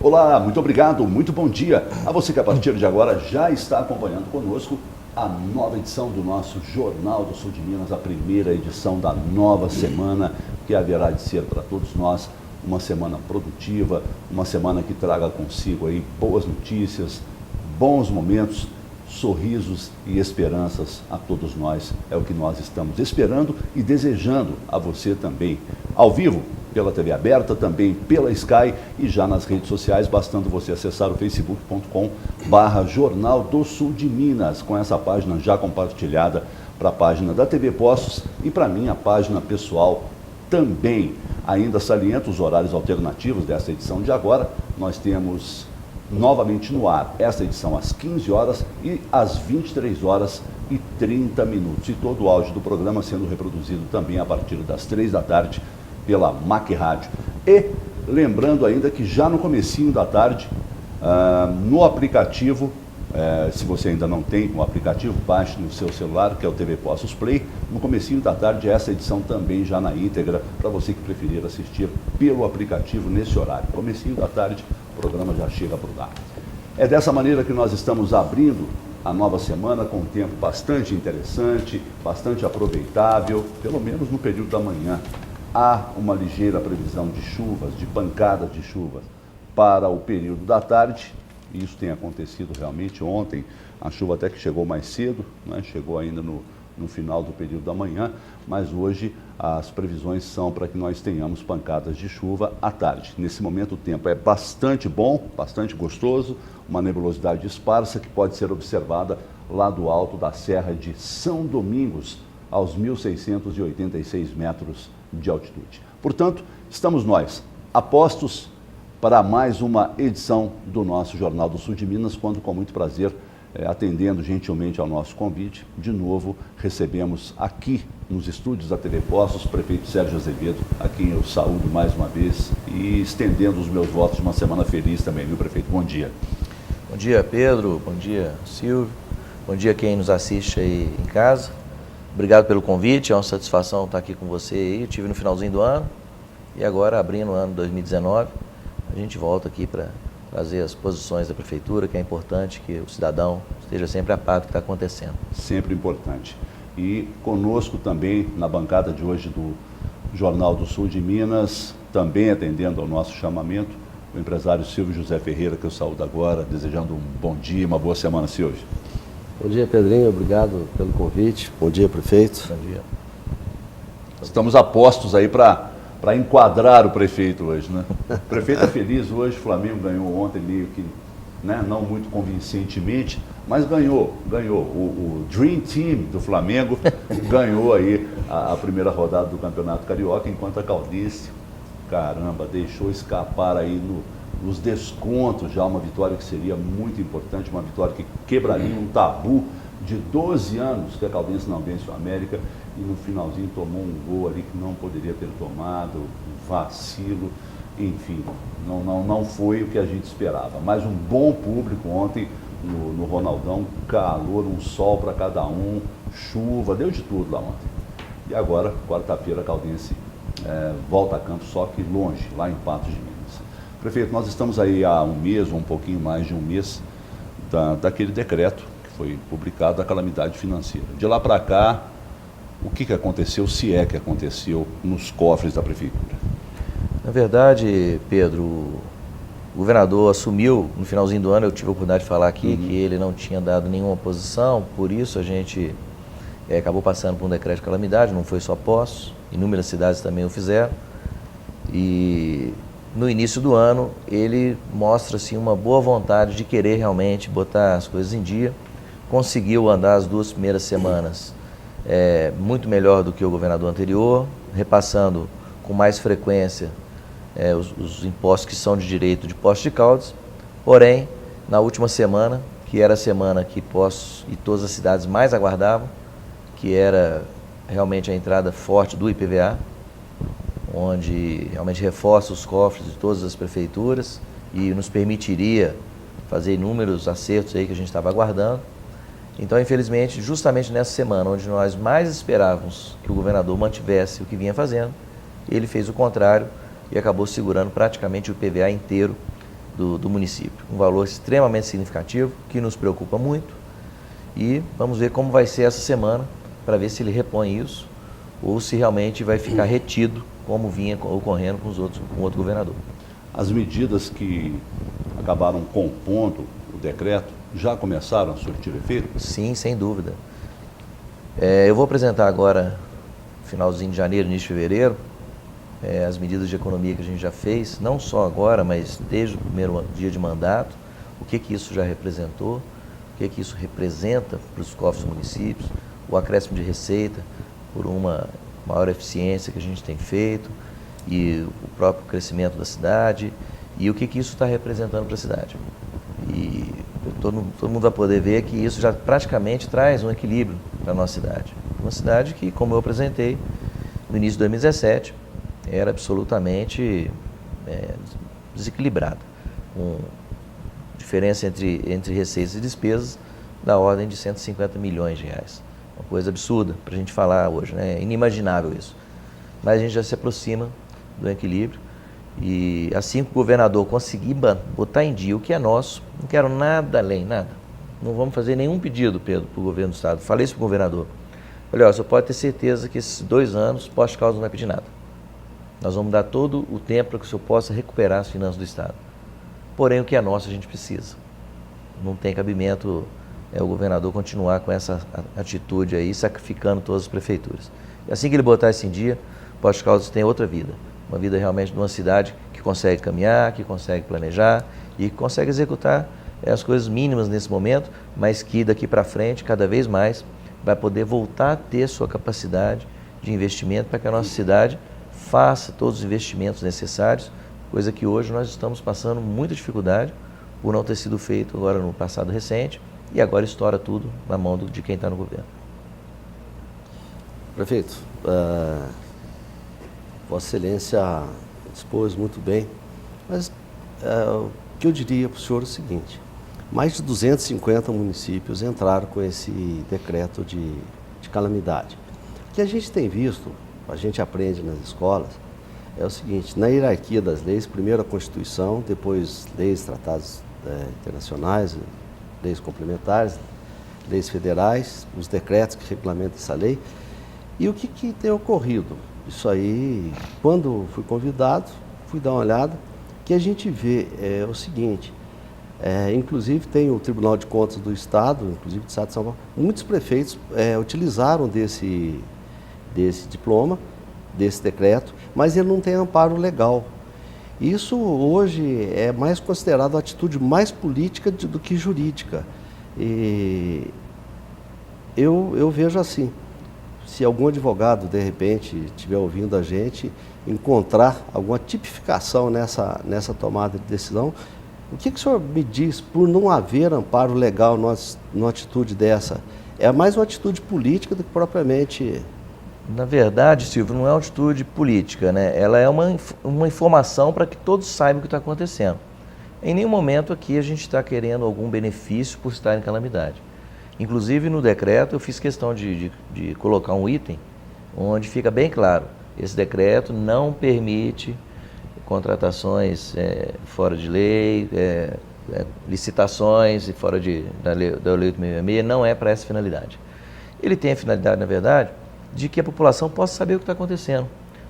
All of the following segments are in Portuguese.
Olá, muito obrigado, muito bom dia a você que a partir de agora já está acompanhando conosco a nova edição do nosso Jornal do Sul de Minas, a primeira edição da nova semana, que haverá de ser para todos nós uma semana produtiva, uma semana que traga consigo aí boas notícias, bons momentos, sorrisos e esperanças a todos nós. É o que nós estamos esperando e desejando a você também, ao vivo, pela TV aberta, também pela Sky e já nas redes sociais, bastando você acessar o facebook.com/Jornal do Sul de Minas, com essa página já compartilhada para a página da TV Poços e para mim a página pessoal também. Ainda saliento os horários alternativos dessa edição de agora. Nós temos novamente no ar esta edição às 15 horas e às 23 horas e 30 minutos. E todo o áudio do programa sendo reproduzido também a partir das 3 da tarde pela MAC Rádio. E lembrando ainda que já no comecinho da tarde, no aplicativo, se você ainda não tem o aplicativo, baixe no seu celular, que é o TV Poços Play. No comecinho da tarde, essa edição também já na íntegra, para você que preferir assistir pelo aplicativo nesse horário. Comecinho da tarde, o programa já chega por lá. É dessa maneira que nós estamos abrindo a nova semana, com um tempo bastante interessante, bastante aproveitável, pelo menos no período da manhã. Há uma ligeira previsão de chuvas, de pancadas de chuvas para o período da tarde. Isso tem acontecido realmente. Ontem a chuva até que chegou mais cedo, né? Chegou ainda no final do período da manhã, mas hoje as previsões são para que nós tenhamos pancadas de chuva à tarde. Nesse momento o tempo é bastante bom, bastante gostoso, uma nebulosidade esparsa que pode ser observada lá do alto da Serra de São Domingos, aos 1.686 metros de altitude. Portanto, estamos nós, apostos para mais uma edição do nosso Jornal do Sul de Minas, quando com muito prazer, atendendo gentilmente ao nosso convite, de novo recebemos aqui nos estúdios da TV Poços o prefeito Sérgio Azevedo, a quem eu saúdo mais uma vez e estendendo os meus votos de uma semana feliz também, viu, prefeito? Bom dia. Bom dia, Pedro. Bom dia, Silvio. Bom dia quem nos assiste aí em casa. Obrigado pelo convite, é uma satisfação estar aqui com você aí. Eu estive no finalzinho do ano e agora abrindo o ano 2019, a gente volta aqui para trazer as posições da Prefeitura, que é importante que o cidadão esteja sempre a par do que está acontecendo. Sempre importante. E conosco também, na bancada de hoje do Jornal do Sul de Minas, também atendendo ao nosso chamamento, o empresário Silvio José Ferreira, que eu saúdo agora, desejando um bom dia, uma boa semana, Silvio. Bom dia, Pedrinho. Obrigado pelo convite. Bom dia, prefeito. Bom dia. Estamos a postos aí para enquadrar o prefeito hoje, né? O prefeito é feliz hoje, o Flamengo ganhou ontem meio que, né, não muito convincentemente, mas ganhou. O Dream Team do Flamengo ganhou aí a primeira rodada do Campeonato Carioca, enquanto a Caldense, caramba, deixou escapar aí nos descontos já uma vitória que seria muito importante, uma vitória que quebraria um tabu de 12 anos que a Caldense não vence o América e no finalzinho tomou um gol ali que não poderia ter tomado, um vacilo, enfim, não foi o que a gente esperava. Mas um bom público ontem no Ronaldão, calor, um sol para cada um, chuva, deu de tudo lá ontem. E agora, quarta-feira, a Caldense volta a campo, só que longe, lá em Patos de Minas. Prefeito, nós estamos aí há um mês, ou um pouquinho mais de um mês, daquele decreto que foi publicado da calamidade financeira. De lá para cá, o que aconteceu, se é que aconteceu, nos cofres da Prefeitura? Na verdade, Pedro, o governador assumiu, no finalzinho do ano, eu tive a oportunidade de falar aqui, que ele não tinha dado nenhuma oposição, por isso a gente acabou passando por um decreto de calamidade, não foi só Poços, inúmeras cidades também o fizeram, e no início do ano, ele mostra assim, uma boa vontade de querer realmente botar as coisas em dia. Conseguiu andar as 2 primeiras semanas muito melhor do que o governador anterior, repassando com mais frequência os impostos que são de direito de Poços de Caldas. Porém, na última semana, que era a semana que Poços e todas as cidades mais aguardavam, que era realmente a entrada forte do IPVA, onde realmente reforça os cofres de todas as prefeituras e nos permitiria fazer inúmeros acertos aí que a gente estava aguardando. Então, infelizmente, justamente nessa semana, onde nós mais esperávamos que o governador mantivesse o que vinha fazendo, ele fez o contrário e acabou segurando praticamente o IPVA inteiro do município. Um valor extremamente significativo, que nos preocupa muito, e vamos ver como vai ser essa semana, para ver se ele repõe isso, ou se realmente vai ficar retido, como vinha ocorrendo com o outro governador. As medidas que acabaram compondo o decreto já começaram a surtir efeito? Sim, sem dúvida. Eu vou apresentar agora, finalzinho de janeiro, início de fevereiro, as medidas de economia que a gente já fez, não só agora, mas desde o primeiro dia de mandato, o que isso já representou, o que isso representa para os cofres dos municípios, o acréscimo de receita por uma maior eficiência que a gente tem feito, e o próprio crescimento da cidade, e o que isso está representando para a cidade. E todo mundo vai poder ver que isso já praticamente traz um equilíbrio para a nossa cidade. Uma cidade que, como eu apresentei no início de 2017, era absolutamente desequilibrada, com diferença entre receitas e despesas da ordem de 150 milhões de reais. Uma coisa absurda para a gente falar hoje, né? É inimaginável isso. Mas a gente já se aproxima do equilíbrio, e assim que o governador conseguir botar em dia o que é nosso, não quero nada além, nada. Não vamos fazer nenhum pedido, Pedro, para o governo do estado. Falei isso para o governador. Falei, você pode ter certeza que esses 2 anos, pós-causa, não vai pedir nada. Nós vamos dar todo o tempo para que o senhor possa recuperar as finanças do estado. Porém, o que é nosso a gente precisa. Não tem cabimento o governador continuar com essa atitude aí, sacrificando todas as prefeituras. E assim que ele botar isso em dia, Pós-Caldas tem outra vida. Uma vida realmente de uma cidade que consegue caminhar, que consegue planejar e que consegue executar as coisas mínimas nesse momento, mas que daqui para frente, cada vez mais, vai poder voltar a ter sua capacidade de investimento para que a nossa cidade faça todos os investimentos necessários, coisa que hoje nós estamos passando muita dificuldade por não ter sido feito agora no passado recente, e agora estoura tudo na mão de quem está no governo. Prefeito, Vossa Excelência expôs muito bem, mas o que eu diria para o senhor é o seguinte: mais de 250 municípios entraram com esse decreto de calamidade. O que a gente tem visto, a gente aprende nas escolas, é o seguinte: na hierarquia das leis, primeiro a Constituição, depois leis, tratados internacionais, leis complementares, leis federais, os decretos que regulamentam essa lei. E o que tem ocorrido? Isso aí, quando fui convidado, fui dar uma olhada, que a gente vê o seguinte, inclusive tem o Tribunal de Contas do Estado, inclusive do Estado de São Paulo, muitos prefeitos utilizaram desse diploma, desse decreto, mas ele não tem amparo legal. Isso hoje é mais considerado uma atitude mais política do que jurídica. E eu vejo assim, se algum advogado, de repente, estiver ouvindo a gente, encontrar alguma tipificação nessa tomada de decisão, o que o senhor me diz por não haver amparo legal numa atitude dessa? É mais uma atitude política do que propriamente... Na verdade, Silvio, não é uma atitude política, né? Ela é uma informação para que todos saibam o que está acontecendo. Em nenhum momento aqui a gente está querendo algum benefício por estar em calamidade. Inclusive no decreto eu fiz questão de colocar um item onde fica bem claro: esse decreto não permite contratações fora de lei, licitações fora da lei do meio ambiente, não é para essa finalidade. Ele tem a finalidade, na verdade, de que a população possa saber o que está acontecendo.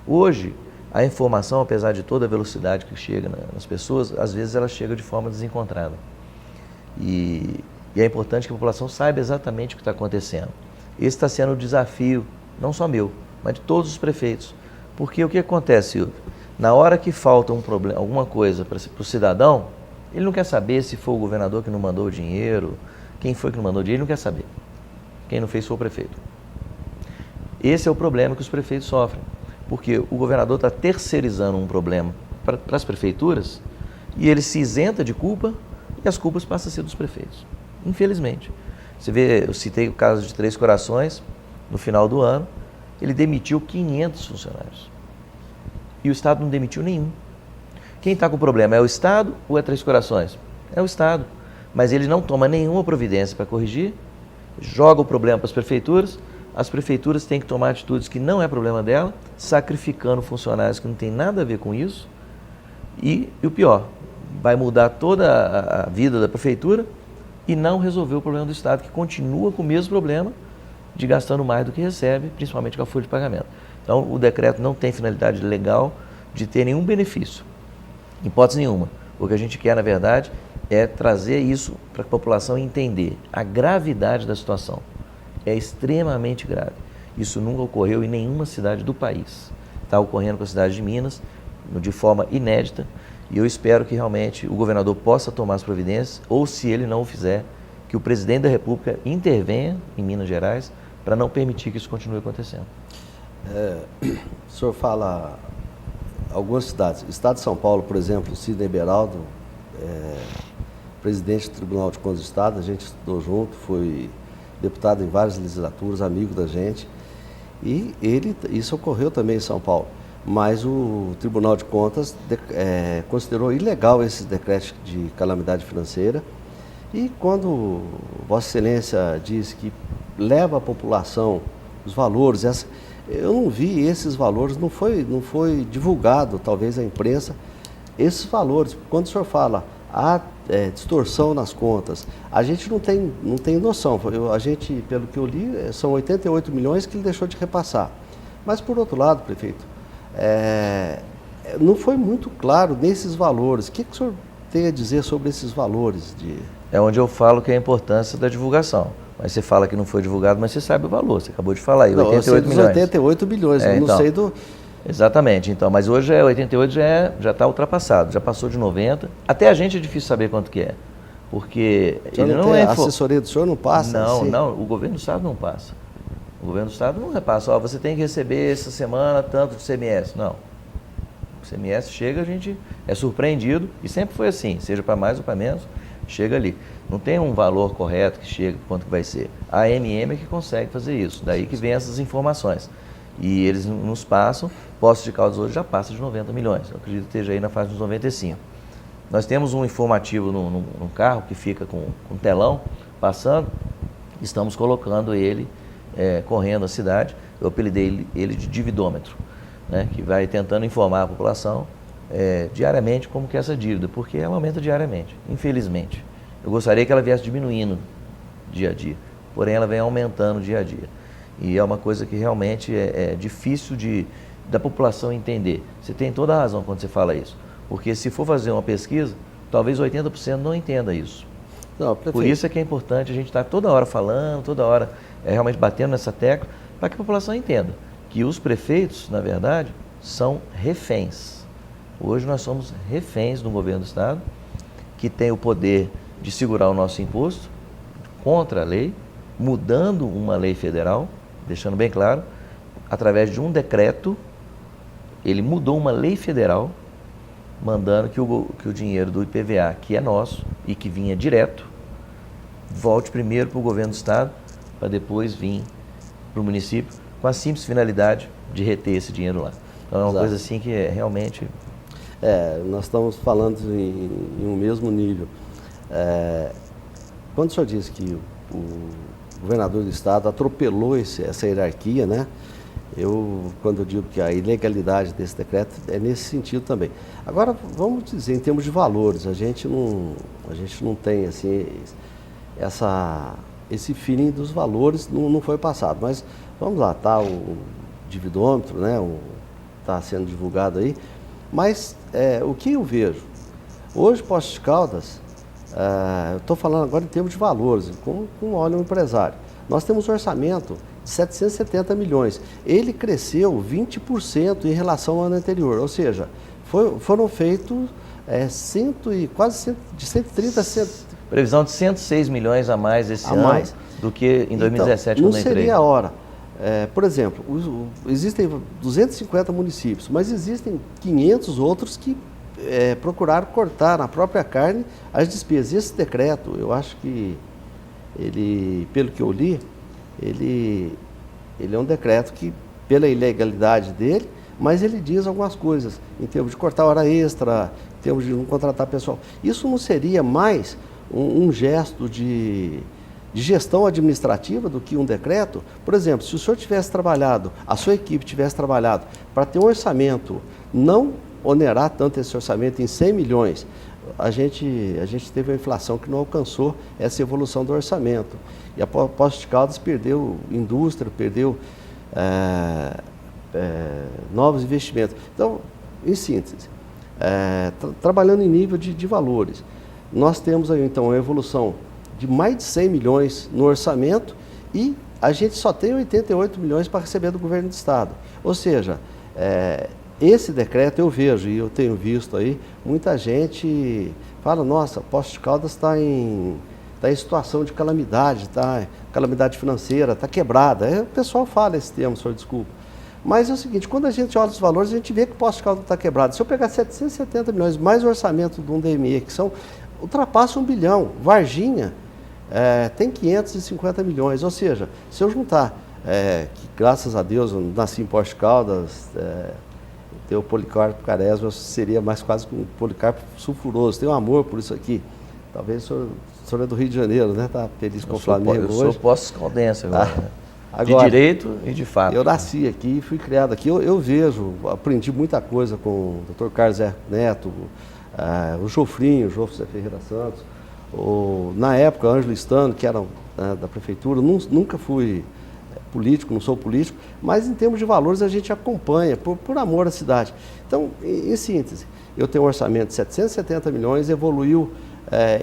Hoje, a informação, apesar de toda a velocidade que chega nas pessoas, às vezes ela chega de forma desencontrada. E é importante que a população saiba exatamente o que está acontecendo. Esse está sendo o desafio, não só meu, mas de todos os prefeitos. Porque o que acontece, Silvio? Na hora que falta alguma coisa para o cidadão, ele não quer saber se foi o governador que não mandou o dinheiro, quem foi que não mandou o dinheiro, ele não quer saber. Quem não fez foi o prefeito. Esse é o problema que os prefeitos sofrem, porque o governador está terceirizando um problema para as prefeituras e ele se isenta de culpa e as culpas passam a ser dos prefeitos, infelizmente. Você vê, eu citei o caso de Três Corações, no final do ano, ele demitiu 500 funcionários e o Estado não demitiu nenhum. Quem está com o problema é o Estado ou é Três Corações? É o Estado, mas ele não toma nenhuma providência para corrigir, joga o problema para as prefeituras têm que tomar atitudes que não é problema dela, sacrificando funcionários que não tem nada a ver com isso, e o pior, vai mudar toda a vida da prefeitura e não resolver o problema do Estado, que continua com o mesmo problema de gastando mais do que recebe, principalmente com a folha de pagamento. Então, o decreto não tem finalidade legal de ter nenhum benefício, em hipótese nenhuma. O que a gente quer, na verdade, é trazer isso para a população entender a gravidade da situação. É extremamente grave. Isso nunca ocorreu em nenhuma cidade do país. Está ocorrendo com a cidade de Minas, de forma inédita, e eu espero que realmente o governador possa tomar as providências, ou se ele não o fizer, que o presidente da República intervenha em Minas Gerais para não permitir que isso continue acontecendo. O senhor fala algumas cidades. O estado de São Paulo, por exemplo, o Sidney Beraldo, presidente do Tribunal de Contas do Estado, a gente estudou junto, foi deputado em várias legislaturas, amigo da gente, e isso ocorreu também em São Paulo. Mas o Tribunal de Contas considerou ilegal esses decretos de calamidade financeira, e quando Vossa Excelência diz que leva à população os valores, eu não vi esses valores, não foi divulgado, talvez, à imprensa, esses valores. Quando o senhor fala há distorção nas contas, a gente não tem noção. A gente, pelo que eu li, são 88 milhões que ele deixou de repassar. Mas, por outro lado, prefeito, não foi muito claro nesses valores. O que o senhor tem a dizer sobre esses valores? É onde eu falo que é a importância da divulgação. Mas você fala que não foi divulgado, mas você sabe o valor. Você acabou de falar aí, 88 milhões. 88 bilhões, eu então, não sei do... Exatamente, então, mas hoje 88 já está ultrapassado, já passou de 90. Até a gente é difícil saber quanto que é, porque ele não é... A assessoria do senhor não passa? Não, assim? não, o governo do Estado não passa. O governo do Estado não repassa, você tem que receber essa semana tanto de CMS. Não. O CMS chega, a gente é surpreendido, e sempre foi assim, seja para mais ou para menos, chega ali. Não tem um valor correto que chega, quanto que vai ser. A AMM é que consegue fazer isso, daí que vem essas informações. E eles nos passam, Poços de Caldas hoje já passa de 90 milhões, eu acredito que esteja aí na fase dos 95. Nós temos um informativo no carro que fica com um telão passando, estamos colocando ele correndo a cidade, eu apelidei ele de dividômetro, né, que vai tentando informar a população diariamente como que é essa dívida, porque ela aumenta diariamente, infelizmente. Eu gostaria que ela viesse diminuindo dia a dia, porém ela vem aumentando dia a dia. E é uma coisa que realmente é difícil da população entender. Você tem toda a razão quando você fala isso, porque se for fazer uma pesquisa, talvez 80% não entenda isso. Não, por isso é que é importante a gente estar toda hora falando, toda hora realmente batendo nessa tecla, para que a população entenda que os prefeitos, na verdade, são reféns. Hoje nós somos reféns do governo do Estado, que tem o poder de segurar o nosso imposto contra a lei, mudando uma lei federal, deixando bem claro, através de um decreto, ele mudou uma lei federal, mandando que o dinheiro do IPVA, que é nosso e que vinha direto, volte primeiro para o governo do Estado, para depois vir para o município, com a simples finalidade de reter esse dinheiro lá. Então é uma coisa assim que é realmente... nós estamos falando em um mesmo nível. Quando o senhor disse que o governador do Estado atropelou essa hierarquia, né? Quando eu digo que a ilegalidade desse decreto é nesse sentido também. Agora, vamos dizer, em termos de valores, a gente não tem assim, esse feeling dos valores, não foi passado. Mas vamos lá, tá o dividômetro, né? Está sendo divulgado aí. Mas o que eu vejo? Hoje, Poços de Caldas, eu estou falando agora em termos de valores, com óleo empresário. Nós temos um orçamento de 770 milhões. Ele cresceu 20% em relação ao ano anterior, ou seja, foram feitos quase de 130 a 100... Previsão de 106 milhões a mais esse ano do que em 2017, então, quando eu entrei. Não seria a hora. Por exemplo, existem 250 municípios, mas existem 500 outros que procuraram cortar na própria carne as despesas. Esse decreto, eu acho que pelo que eu li, ele é um decreto que, pela ilegalidade dele, mas ele diz algumas coisas, em termos de cortar hora extra, em termos de não contratar pessoal. Isso não seria mais um gesto de gestão administrativa do que um decreto? Por exemplo, se o senhor tivesse trabalhado, a sua equipe tivesse trabalhado para ter um orçamento, não onerar tanto esse orçamento em 100 milhões, a gente teve uma inflação que não alcançou essa evolução do orçamento. E a Poços de Caldas perdeu indústria, perdeu novos investimentos. Então, em síntese, trabalhando em nível de valores, nós temos aí então uma evolução de mais de 100 milhões no orçamento e a gente só tem 88 milhões para receber do governo do estado. Ou seja, esse decreto eu vejo e eu tenho visto aí, muita gente fala, nossa, Poços de Caldas está em situação de calamidade, calamidade financeira, está quebrada. O pessoal fala esse termo, senhor, desculpa. Mas é o seguinte, quando a gente olha os valores, a gente vê que o Poços de Caldas está quebrado. Se eu pegar 770 milhões mais o orçamento de um DME, que ultrapassa 1 bilhão, Varginha tem 550 milhões, ou seja, se eu juntar, que graças a Deus eu nasci em Poços de Caldas, ter o Policarpo Quaresma seria mais quase que um Policarpo sulfuroso, tenho um amor por isso aqui. Talvez o senhor é do Rio de Janeiro, né? Está feliz com o Flamengo hoje. Eu sou Poços Caldense agora. Agora, de direito e de fato. Eu nasci aqui e fui criado aqui. Eu vejo, aprendi muita coisa com o Dr. Carlos Neto, o Jofrinho, o Jofre Ferreira Santos, na época, o Ângelo Stano, que era da prefeitura. Nunca fui político, não sou político, mas em termos de valores a gente acompanha, por amor à cidade. Então, em síntese, eu tenho um orçamento de 770 milhões, evoluiu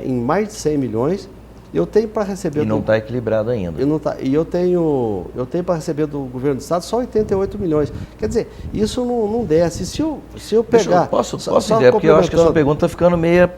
em mais de 100 milhões, eu tenho para receber... E não está equilibrado ainda. E eu tenho para receber do governo do estado só 88 milhões. Quer dizer, isso não desce. Se eu pegar... Posso dizer, porque eu acho que a sua pergunta está ficando meia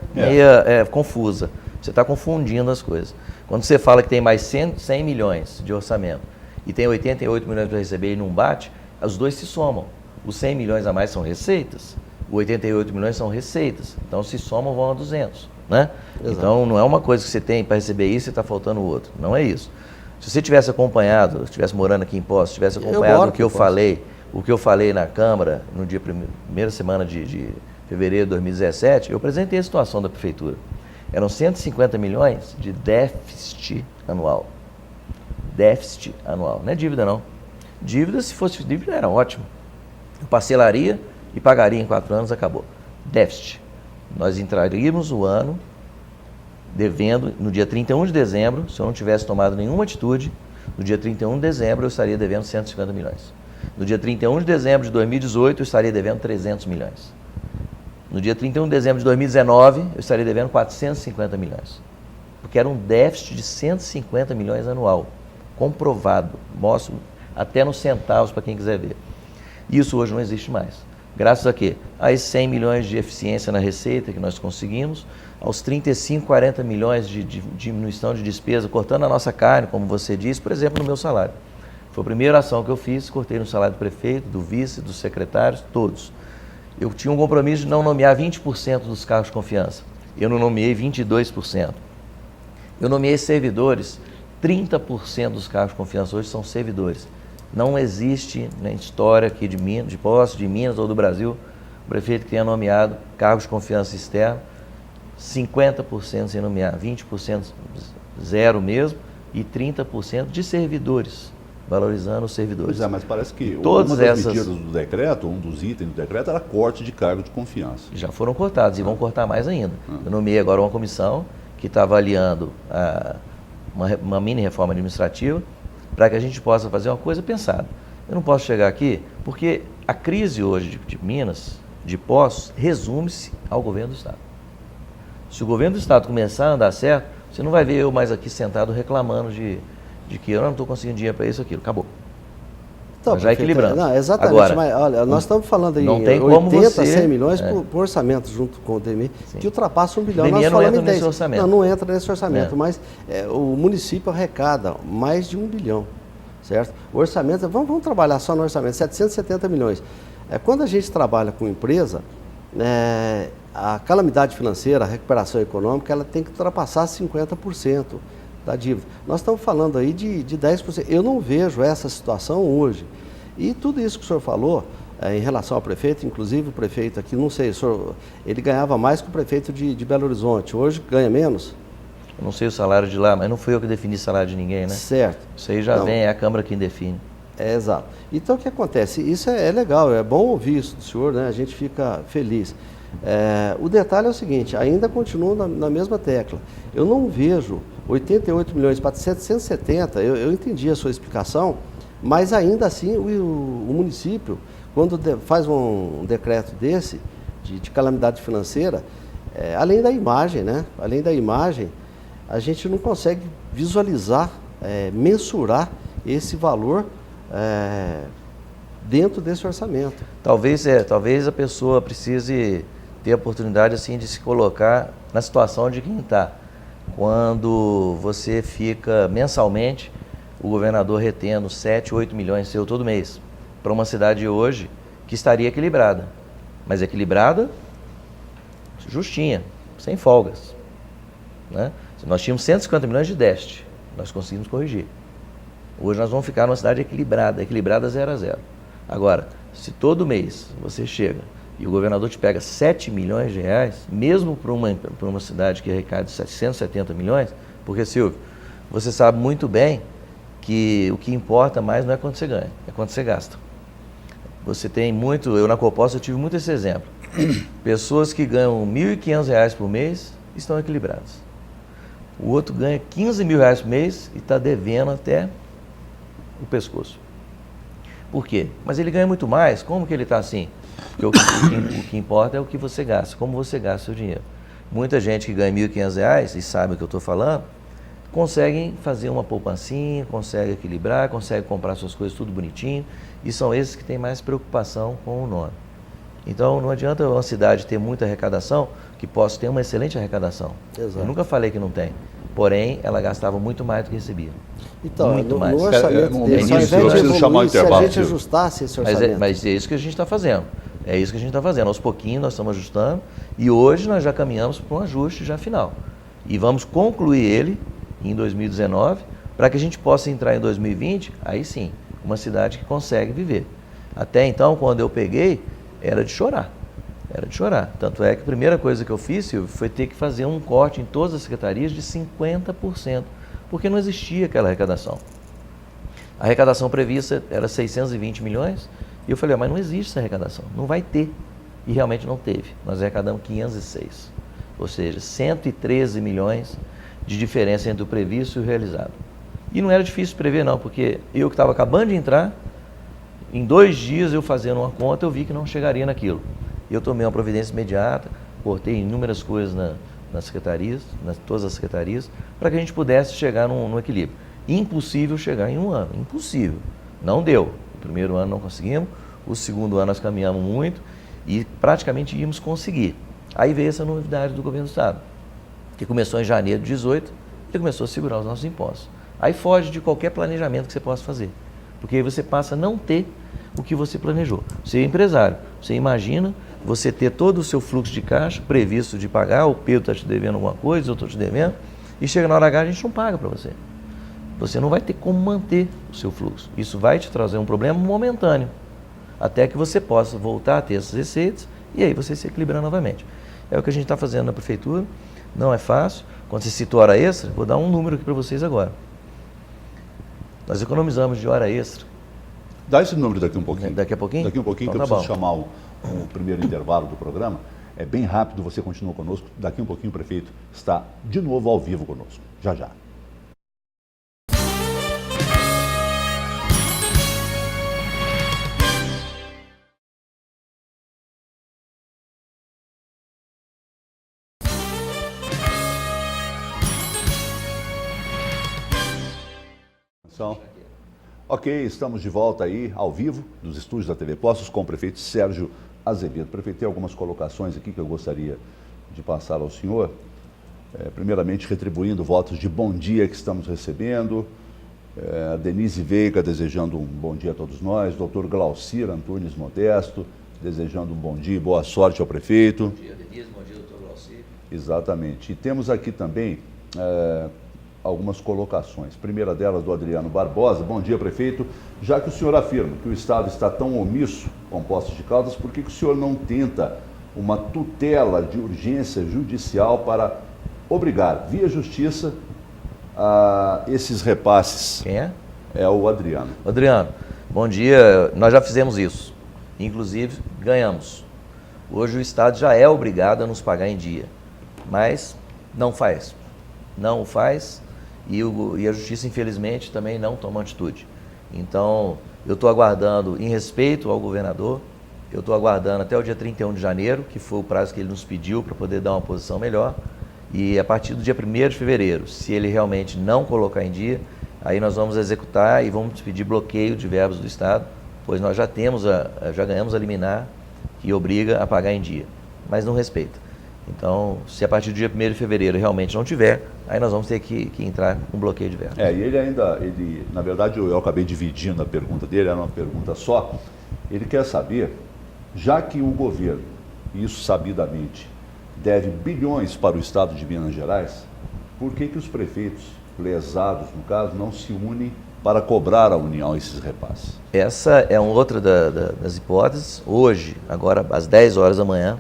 confusa. Você está confundindo as coisas. Quando você fala que tem mais 100 milhões de orçamento e tem 88 milhões para receber e não bate, os dois se somam. Os 100 milhões a mais são receitas, os 88 milhões são receitas. Então, se somam, vão a 200. Né? Então, não é uma coisa que você tem para receber isso e está faltando o outro. Não é isso. Se você tivesse acompanhado, estivesse morando aqui em Poços, tivesse acompanhado o que eu falei na Câmara no dia primeira semana de fevereiro de 2017, eu apresentei a situação da Prefeitura. Eram 150 milhões de déficit anual. Déficit anual. Não é dívida, não. Dívida, se fosse dívida, era ótimo. Eu parcelaria e pagaria em 4 anos, acabou. Déficit. Nós entraríamos o ano devendo, no dia 31 de dezembro, se eu não tivesse tomado nenhuma atitude, no dia 31 de dezembro eu estaria devendo 150 milhões. No dia 31 de dezembro de 2018 eu estaria devendo 300 milhões. No dia 31 de dezembro de 2019 eu estaria devendo 450 milhões. Porque era um déficit de 150 milhões anual, comprovado, mostro até nos centavos para quem quiser ver. Isso hoje não existe mais. Graças a quê? A esses 100 milhões de eficiência na receita que nós conseguimos, aos 35, 40 milhões de diminuição de despesa, cortando a nossa carne, como você disse, por exemplo, no meu salário. Foi a primeira ação que eu fiz, cortei no salário do prefeito, do vice, dos secretários, todos. Eu tinha um compromisso de não nomear 20% dos cargos de confiança. Eu não nomeei 22%. Eu nomeei servidores, 30% dos cargos de confiança hoje são servidores. Não existe na história aqui de Minas, de Poços, de Minas ou do Brasil, o prefeito que tenha nomeado cargos de confiança externo, 50% sem nomear, 20% zero mesmo e 30% de servidores, valorizando os servidores. Pois é, mas parece que todas uma das essas medidas do decreto, um dos itens do decreto era corte de cargo de confiança. Já foram cortados e vão cortar mais ainda. Eu nomeei agora uma comissão que está avaliando uma mini reforma administrativa para que a gente possa fazer uma coisa pensada. Eu não posso chegar aqui, porque a crise hoje de Minas, de Poços, resume-se ao governo do Estado. Se o governo do Estado começar a andar certo, você não vai ver eu mais aqui sentado reclamando de que eu não estou conseguindo dinheiro para isso, aquilo. Acabou. Então, já equilibrando. Não, exatamente, agora, mas olha, nós estamos falando aí não tem 80, como você, 100 milhões por orçamento junto com o DMI, que ultrapassa 1 bilhão. O DMI nós não falamos entra em 10. nesse orçamento. Não entra nesse orçamento, mas o município arrecada mais de 1 bilhão, certo? O orçamento, vamos trabalhar só no orçamento, 770 milhões. Quando a gente trabalha com empresa, a calamidade financeira, a recuperação econômica, ela tem que ultrapassar 50% da dívida. Nós estamos falando aí de 10%. Eu não vejo essa situação hoje. E tudo isso que o senhor falou, em relação ao prefeito, inclusive o prefeito aqui, não sei, ele ganhava mais que o prefeito de Belo Horizonte, hoje ganha menos? Eu não sei o salário de lá, mas não fui eu que defini salário de ninguém, né? Certo. Isso aí já vem, é a Câmara quem define. Exato. Então o que acontece? Isso é legal, é bom ouvir isso do senhor, né? A gente fica feliz. O detalhe é o seguinte, ainda continuo na mesma tecla. Eu não vejo 88 milhões para 770, eu entendi a sua explicação, mas ainda assim o município, quando faz um decreto desse, de calamidade financeira, além da imagem, né? Além da imagem, a gente não consegue visualizar, mensurar esse valor dentro desse orçamento. Talvez a pessoa precise ter a oportunidade assim de se colocar na situação de quem está. Quando você fica mensalmente, o governador retendo 7, 8 milhões seu todo mês, para uma cidade hoje que estaria equilibrada. Mas equilibrada, justinha, sem folgas. Né? Nós tínhamos 150 milhões de déficit, nós conseguimos corrigir. Hoje nós vamos ficar numa cidade equilibrada 0 a 0. Agora, se todo mês você chega e o governador te pega 7 milhões de reais, mesmo para uma cidade que arrecada 770 milhões, porque, Silvio, você sabe muito bem que o que importa mais não é quanto você ganha, é quanto você gasta. Você tem muito, eu na Copos eu tive muito esse exemplo. Pessoas que ganham R$ 1.500 por mês estão equilibradas. O outro ganha R$ 15.000 por mês e está devendo até o pescoço. Por quê? Mas ele ganha muito mais, como que ele está assim? Porque o que importa é o que você gasta, como você gasta o seu dinheiro. Muita gente que ganha R$ 1.500 e sabe o que eu estou falando, conseguem fazer uma poupancinha, consegue equilibrar, consegue comprar suas coisas tudo bonitinho, e são esses que têm mais preocupação com o nome. Então não adianta uma cidade ter muita arrecadação, que possa ter uma excelente arrecadação. Exato. Eu nunca falei que não tem, porém ela gastava muito mais do que recebia. Então, muito mais. No orçamento dele, ao invés de evoluir, se a gente ajustasse esse orçamento. Mas é isso que a gente está fazendo. É isso que a gente está fazendo. Aos pouquinhos nós estamos ajustando e hoje nós já caminhamos para um ajuste já final. E vamos concluir ele em 2019 para que a gente possa entrar em 2020, aí sim, uma cidade que consegue viver. Até então, quando eu peguei, era de chorar. Era de chorar. Tanto é que a primeira coisa que eu fiz, Silvio, foi ter que fazer um corte em todas as secretarias de 50%, porque não existia aquela arrecadação. A arrecadação prevista era 620 milhões, e eu falei, mas não existe essa arrecadação, não vai ter. E realmente não teve. Nós arrecadamos 506, ou seja, 113 milhões de diferença entre o previsto e o realizado. E não era difícil prever não, porque eu que estava acabando de entrar, em 2 dias eu fazendo uma conta, eu vi que não chegaria naquilo. Eu tomei uma providência imediata, cortei inúmeras coisas nas secretarias, todas as secretarias, para que a gente pudesse chegar num equilíbrio. Impossível chegar em um ano, impossível. Não deu. O primeiro ano não conseguimos, o segundo ano nós caminhamos muito e praticamente íamos conseguir. Aí veio essa novidade do governo do Estado, que começou em janeiro de 2018 e começou a segurar os nossos impostos. Aí foge de qualquer planejamento que você possa fazer, porque aí você passa a não ter o que você planejou. Você é empresário, você imagina você ter todo o seu fluxo de caixa previsto de pagar, o Pedro está te devendo alguma coisa, eu estou te devendo, e chega na hora H a gente não paga para você. Você não vai ter como manter o seu fluxo. Isso vai te trazer um problema momentâneo, até que você possa voltar a ter essas receitas e aí você se equilibrar novamente. É o que a gente está fazendo na prefeitura, não é fácil. Quando você citou hora extra, vou dar um número aqui para vocês agora. Nós economizamos de hora extra. Dá esse número daqui um pouquinho. Daqui a pouquinho? Daqui um pouquinho, então, que eu tá preciso chamar o primeiro intervalo do programa. É bem rápido, você continua conosco. Daqui um pouquinho o prefeito está de novo ao vivo conosco. Já, já. Ok, estamos de volta aí, ao vivo, dos estúdios da TV Postos, com o prefeito Sérgio Azevedo. Prefeito, tem algumas colocações aqui que eu gostaria de passar ao senhor. Primeiramente, retribuindo votos de bom dia que estamos recebendo. A Denise Veiga desejando um bom dia a todos nós. Dr. Glaucir Antunes Modesto desejando um bom dia e boa sorte ao prefeito. Bom dia, Denise. Bom dia, Dr. Glaucir. Exatamente. E temos aqui também algumas colocações. Primeira delas do Adriano Barbosa. Bom dia, prefeito. Já que o senhor afirma que o Estado está tão omisso com Poços de Caldas, por que o senhor não tenta uma tutela de urgência judicial para obrigar, via justiça, a esses repasses? Quem é? É o Adriano. Adriano, bom dia. Nós já fizemos isso. Inclusive, ganhamos. Hoje o Estado já é obrigado a nos pagar em dia, mas não faz. Não o faz e a Justiça, infelizmente, também não toma atitude. Então, eu estou aguardando, em respeito ao governador, eu estou aguardando até o dia 31 de janeiro, que foi o prazo que ele nos pediu para poder dar uma posição melhor. E a partir do dia 1º de fevereiro, se ele realmente não colocar em dia, aí nós vamos executar e vamos pedir bloqueio de verbas do Estado, pois nós já ganhamos a liminar que obriga a pagar em dia, mas não respeita. Então, se a partir do dia 1º de fevereiro realmente não tiver, aí nós vamos ter que entrar com bloqueio de verbas. E na verdade, eu acabei dividindo a pergunta dele, era uma pergunta só. Ele quer saber, já que o governo, isso sabidamente, deve bilhões para o Estado de Minas Gerais, por que os prefeitos, lesados no caso, não se unem para cobrar à União esses repasses? Essa é uma outra das hipóteses. Hoje, agora às 10 horas da manhã,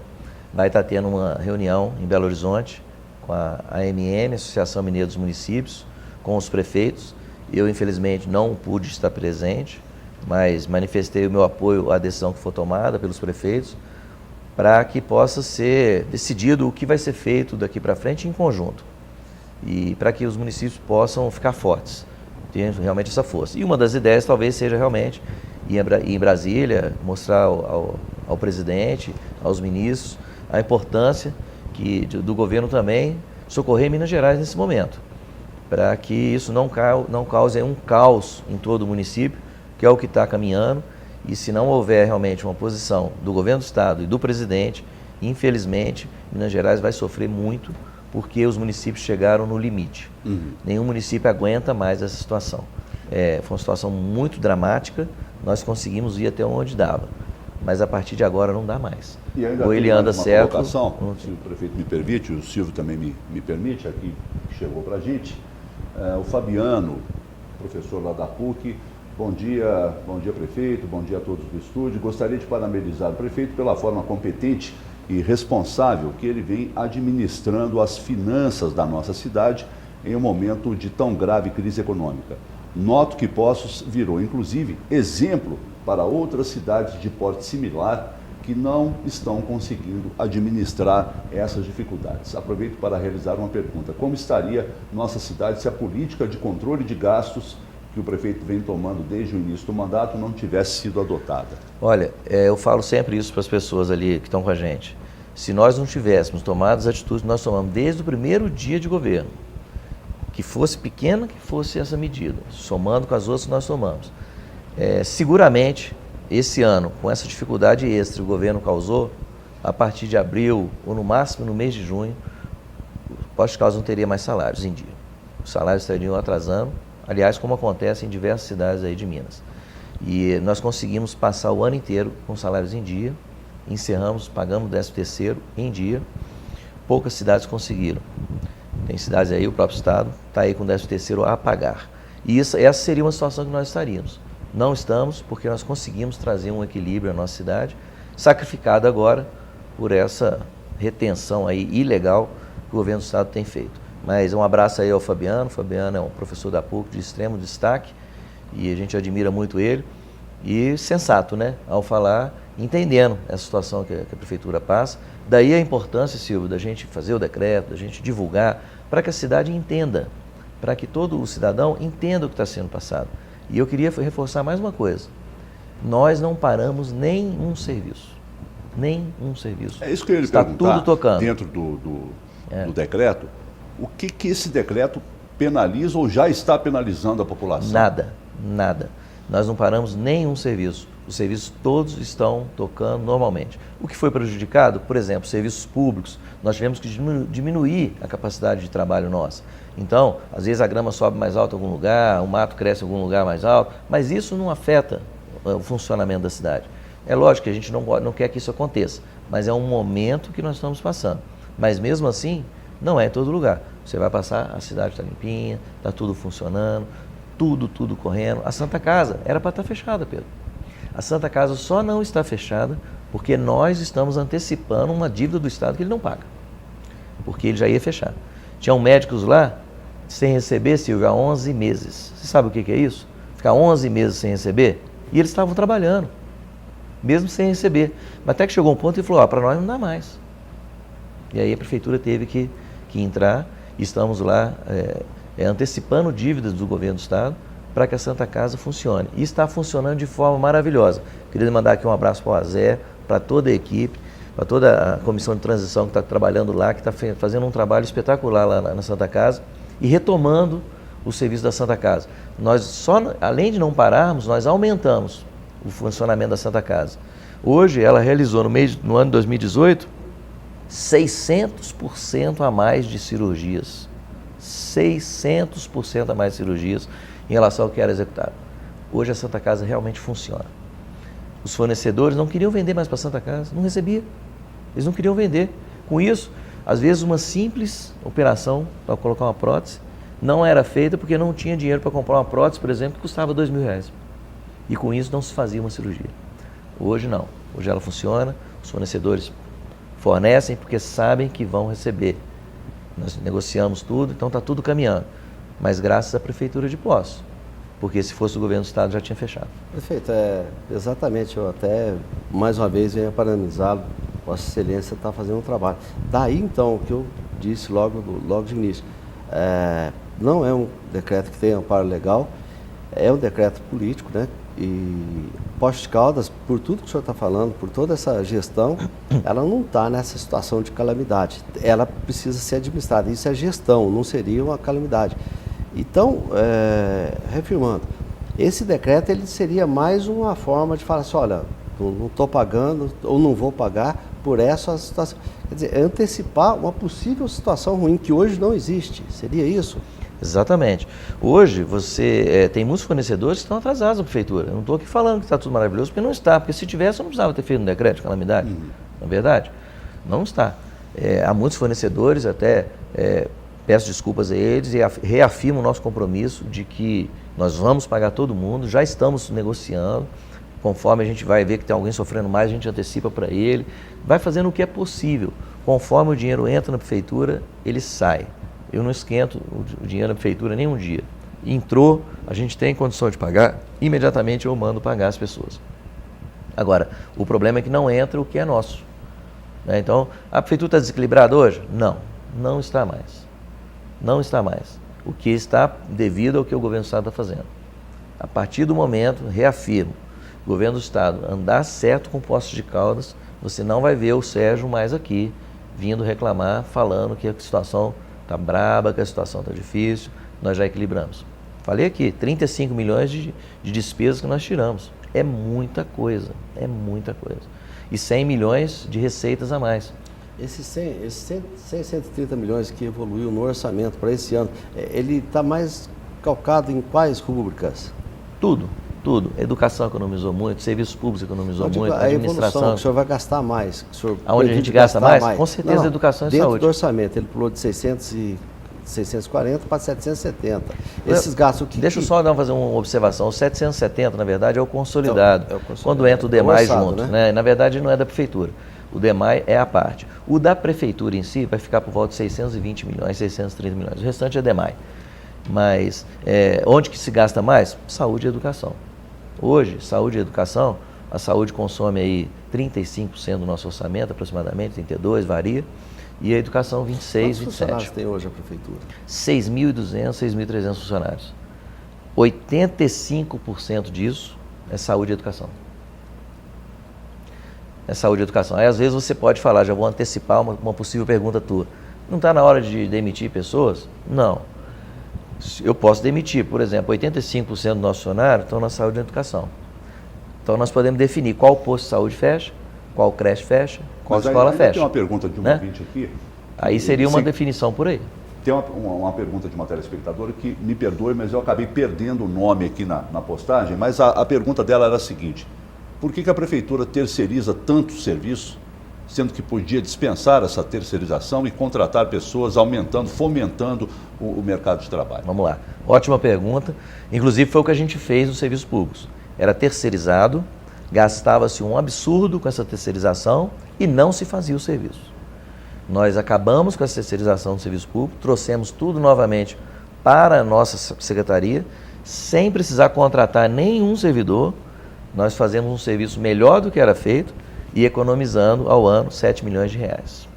vai estar tendo uma reunião em Belo Horizonte com a AMM, Associação Mineira dos Municípios, com os prefeitos. Eu, infelizmente, não pude estar presente, mas manifestei o meu apoio à decisão que for tomada pelos prefeitos, para que possa ser decidido o que vai ser feito daqui para frente em conjunto, e para que os municípios possam ficar fortes, ter realmente essa força. E uma das ideias talvez seja realmente ir em Brasília, mostrar ao presidente, aos ministros, a importância do governo também socorrer Minas Gerais nesse momento, para que isso não cause um caos em todo o município, que é o que está caminhando. E se não houver realmente uma posição do governo do Estado e do presidente, infelizmente, Minas Gerais vai sofrer muito, porque os municípios chegaram no limite. Nenhum município aguenta mais essa situação. Foi uma situação muito dramática, nós conseguimos ir até onde dava, mas a partir de agora não dá mais. E ainda ou ele anda certo... colocação, se o prefeito me permite, o Silvio também me permite, aqui chegou para a gente, o Fabiano, professor lá da PUC. Bom dia prefeito, bom dia a todos do estúdio. Gostaria de parabenizar o prefeito pela forma competente e responsável que ele vem administrando as finanças da nossa cidade em um momento de tão grave crise econômica. Noto que Poços virou, inclusive, exemplo para outras cidades de porte similar que não estão conseguindo administrar essas dificuldades. Aproveito para realizar uma pergunta. Como estaria nossa cidade se a política de controle de gastos que o prefeito vem tomando desde o início do mandato não tivesse sido adotada? Olha, eu falo sempre isso para as pessoas ali que estão com a gente. Se nós não tivéssemos tomado as atitudes que nós tomamos desde o primeiro dia de governo, que fosse pequena que fosse essa medida, somando com as outras que nós tomamos, seguramente, esse ano, com essa dificuldade extra que o governo causou, a partir de abril, ou no máximo no mês de junho, o posto de causa não teria mais salários em dia. Os salários estariam atrasando, aliás, como acontece em diversas cidades aí de Minas. E nós conseguimos passar o ano inteiro com salários em dia, encerramos, pagamos 13º em dia, poucas cidades conseguiram. Tem cidades aí, o próprio Estado está aí com 13º a pagar. E essa seria uma situação que nós estaríamos. Não estamos, porque nós conseguimos trazer um equilíbrio à nossa cidade, sacrificado agora por essa retenção aí ilegal que o governo do Estado tem feito. Mas um abraço aí ao Fabiano. O Fabiano é um professor da PUC de extremo destaque e a gente admira muito ele. E sensato, né? Ao falar, entendendo essa situação que a prefeitura passa. Daí a importância, Silvio, da gente fazer o decreto, da gente divulgar, para que a cidade entenda, para que todo o cidadão entenda o que está sendo passado. E eu queria reforçar mais uma coisa. Nós não paramos nenhum serviço. Nenhum serviço. É isso que eu ia lhe está perguntar, tudo tocando. Dentro do decreto, o que esse decreto penaliza ou já está penalizando a população? Nada. Nós não paramos nenhum serviço. Os serviços todos estão tocando normalmente. O que foi prejudicado, por exemplo, serviços públicos, nós tivemos que diminuir a capacidade de trabalho nossa. Então, às vezes a grama sobe mais alto em algum lugar, o mato cresce em algum lugar mais alto, mas isso não afeta o funcionamento da cidade. É lógico que a gente não quer que isso aconteça, mas é um momento que nós estamos passando. Mas mesmo assim, não é em todo lugar. Você vai passar, a cidade está limpinha, está tudo funcionando, tudo correndo. A Santa Casa era para estar fechada, Pedro. A Santa Casa só não está fechada porque nós estamos antecipando uma dívida do Estado que ele não paga. Porque ele já ia fechar. Tinham médicos lá sem receber, Silvio, há 11 meses. Você sabe o que é isso? Ficar 11 meses sem receber? E eles estavam trabalhando. mesmo sem receber. Mas até que chegou um ponto e falou, para nós não dá mais. E aí a prefeitura teve que entrar, e estamos lá antecipando dívidas do governo do estado para que a Santa Casa funcione. E está funcionando de forma maravilhosa. Queria mandar aqui um abraço para o Azé, para toda a equipe, para toda a comissão de transição que está trabalhando lá, que está fazendo um trabalho espetacular lá na Santa Casa e retomando o serviço da Santa Casa. Nós além de não pararmos, nós aumentamos o funcionamento da Santa Casa. Hoje ela realizou no ano de 2018 600% a mais de cirurgias. 600% a mais de cirurgias em relação ao que era executado. Hoje a Santa Casa realmente funciona. Os fornecedores não queriam vender mais para a Santa Casa, não recebia. Eles não queriam vender. Com isso, às vezes uma simples operação para colocar uma prótese não era feita porque não tinha dinheiro para comprar uma prótese, por exemplo, que custava R$2.000. E com isso não se fazia uma cirurgia. Hoje não. Hoje ela funciona, os fornecedores fornecem porque sabem que vão receber. Nós negociamos tudo, então está tudo caminhando. Mas graças à Prefeitura de Poços. Porque se fosse o governo do estado já tinha fechado. Prefeito, exatamente, eu até mais uma vez venho parabenizá-lo. Vossa Excelência está fazendo um trabalho. Daí então, o que eu disse logo de início, não é um decreto que tem amparo legal, é um decreto político, né? E Poços de Caldas, por tudo que o senhor está falando, por toda essa gestão, ela não está nessa situação de calamidade. Ela precisa ser administrada. Isso é gestão, não seria uma calamidade. Então, reafirmando, esse decreto ele seria mais uma forma de falar assim, olha, não estou pagando ou não vou pagar por essa situação. Quer dizer, antecipar uma possível situação ruim que hoje não existe. Seria isso? Exatamente. Hoje você tem muitos fornecedores que estão atrasados na prefeitura. Eu não estou aqui falando que está tudo maravilhoso, porque não está. Porque se tivesse, eu não precisava ter feito um decreto de calamidade. Não é verdade? Não está. Há muitos fornecedores, até peço desculpas a eles e reafirmo o nosso compromisso de que nós vamos pagar todo mundo, já estamos negociando. Conforme a gente vai ver que tem alguém sofrendo mais, a gente antecipa para ele. Vai fazendo o que é possível. Conforme o dinheiro entra na prefeitura, ele sai. Eu não esquento o dinheiro na prefeitura nem um dia. Entrou, a gente tem condição de pagar, imediatamente eu mando pagar as pessoas. Agora, o problema é que não entra o que é nosso. Então, a prefeitura está desequilibrada hoje? Não, não está mais. Não está mais. O que está devido ao que o governo do estado está fazendo. A partir do momento, reafirmo, o governo do estado andar certo com Poços de Caldas, você não vai ver o Sérgio mais aqui, vindo reclamar, falando que a situação está braba, que a situação está difícil, nós já equilibramos. Falei aqui, 35 milhões de despesas que nós tiramos. É muita coisa, é muita coisa. E 100 milhões de receitas a mais. Esses 130 milhões que evoluiu no orçamento para esse ano, ele está mais calcado em quais rubricas? Tudo. Educação economizou muito, serviços públicos economizou muito, a administração. Evolução, que o senhor vai gastar mais. Que o senhor aonde a gente gasta mais? Com certeza não, educação e dentro saúde. Dentro do orçamento, ele pulou de 640 para 770. Esses gastos... Deixa eu só fazer uma observação. O 770, na verdade, é o consolidado. Quando entra o DEMAI junto, né? Na verdade, não é da prefeitura. O DEMAI é a parte. O da prefeitura em si vai ficar por volta de 620 milhões, 630 milhões. O restante é DEMAI. Mas onde que se gasta mais? Saúde e educação. Hoje, saúde e educação, a saúde consome aí 35% do nosso orçamento, aproximadamente, 32%, varia, e a educação 26%, 27%. Quantos funcionários tem hoje a prefeitura? 6.200, 6.300 funcionários. 85% disso é saúde e educação. É saúde e educação. Aí às vezes você pode falar, já vou antecipar uma possível pergunta tua. Não está na hora de demitir pessoas? Não. Eu posso demitir, por exemplo, 85% do nosso funcionário estão na saúde e na educação. Então nós podemos definir qual posto de saúde fecha, qual creche fecha, qual escola fecha. Tem uma pergunta de um ouvinte aqui. Aí seria uma definição por aí. Tem uma pergunta de uma telespectadora que, me perdoe, mas eu acabei perdendo o nome aqui na postagem, mas a pergunta dela era a seguinte: por que a prefeitura terceiriza tanto serviço, sendo que podia dispensar essa terceirização e contratar pessoas, fomentando o mercado de trabalho? Vamos lá. Ótima pergunta. Inclusive foi o que a gente fez nos serviços públicos. Era terceirizado, gastava-se um absurdo com essa terceirização e não se fazia o serviço. Nós acabamos com essa terceirização do serviço público, trouxemos tudo novamente para a nossa secretaria, sem precisar contratar nenhum servidor, nós fazemos um serviço melhor do que era feito e economizando ao ano 7 milhões de reais.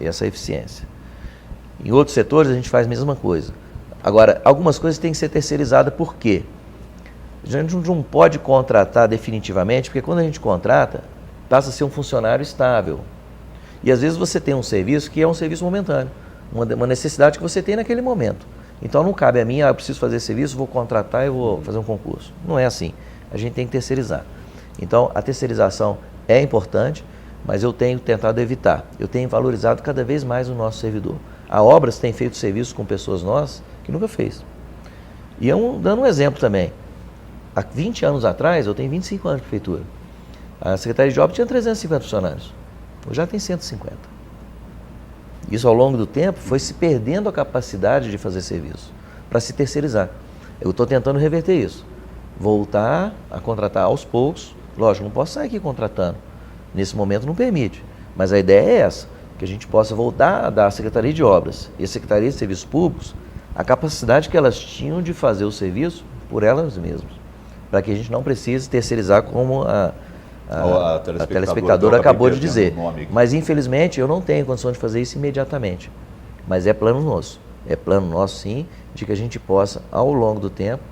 Essa é a eficiência. Em outros setores a gente faz a mesma coisa. Agora, algumas coisas têm que ser terceirizadas, por quê? A gente não pode contratar definitivamente, porque quando a gente contrata, passa a ser um funcionário estável. E às vezes você tem um serviço que é um serviço momentâneo, uma necessidade que você tem naquele momento. Então não cabe a mim, eu preciso fazer esse serviço, vou contratar e vou fazer um concurso. Não é assim. A gente tem que terceirizar. Então a terceirização é importante, mas eu tenho tentado evitar. Eu tenho valorizado cada vez mais o nosso servidor. A Obras tem feito serviço com pessoas nossas que nunca fez. E dando um exemplo também. Há 20 anos atrás, eu tenho 25 anos de prefeitura. A Secretaria de Obras tinha 350 funcionários. Hoje já tem 150. Isso ao longo do tempo foi se perdendo a capacidade de fazer serviço para se terceirizar. Eu estou tentando reverter isso. Voltar a contratar aos poucos. Lógico, não posso sair aqui contratando. Nesse momento não permite. Mas a ideia é essa, que a gente possa voltar a dar à Secretaria de Obras e à Secretaria de Serviços Públicos a capacidade que elas tinham de fazer o serviço por elas mesmas. Para que a gente não precise terceirizar como a telespectadora acabou de dizer. Mas, infelizmente, eu não tenho condição de fazer isso imediatamente. Mas é plano nosso. É plano nosso, sim, de que a gente possa, ao longo do tempo,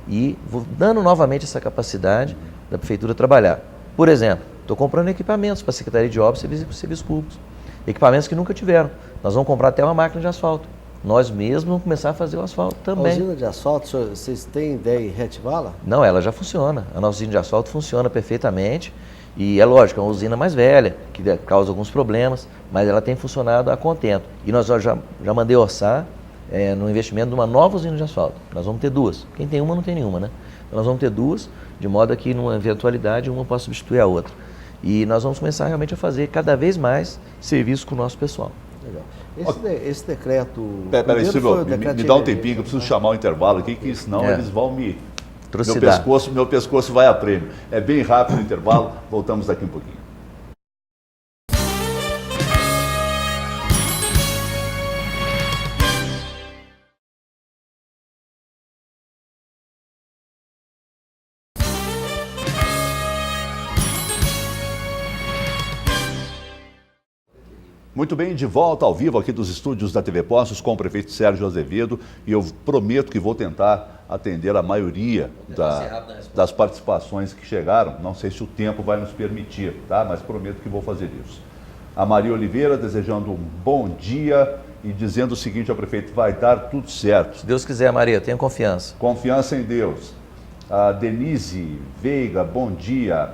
ir dando novamente essa capacidade da Prefeitura trabalhar. Por exemplo, estou comprando equipamentos para a Secretaria de Obras e Serviços Públicos. Equipamentos que nunca tiveram. Nós vamos comprar até uma máquina de asfalto. Nós mesmos vamos começar a fazer o asfalto também. A usina de asfalto, vocês têm ideia em reativá-la? Não, ela já funciona. A nossa usina de asfalto funciona perfeitamente. E é lógico, é uma usina mais velha, que causa alguns problemas, mas ela tem funcionado a contento. E nós já mandei orçar no investimento de uma nova usina de asfalto. Nós vamos ter duas. Quem tem uma não tem nenhuma, né? Então nós vamos ter duas, de modo que numa eventualidade uma possa substituir a outra. E nós vamos começar realmente a fazer cada vez mais serviço com o nosso pessoal. Legal. Esse decreto... Peraí, Silvio, me dá um tempinho que eu preciso chamar o intervalo aqui, que senão eles vão me... Meu pescoço vai a prêmio. É bem rápido o intervalo, voltamos daqui um pouquinho. Muito bem, de volta ao vivo aqui dos estúdios da TV Poços com o prefeito Sérgio Azevedo, e eu prometo que vou tentar atender a maioria das participações que chegaram. Não sei se o tempo vai nos permitir, tá? Mas prometo que vou fazer isso. A Maria Oliveira desejando um bom dia e dizendo o seguinte ao prefeito: vai dar tudo certo. Se Deus quiser, Maria, tenha confiança. Confiança em Deus. A Denise Veiga, bom dia.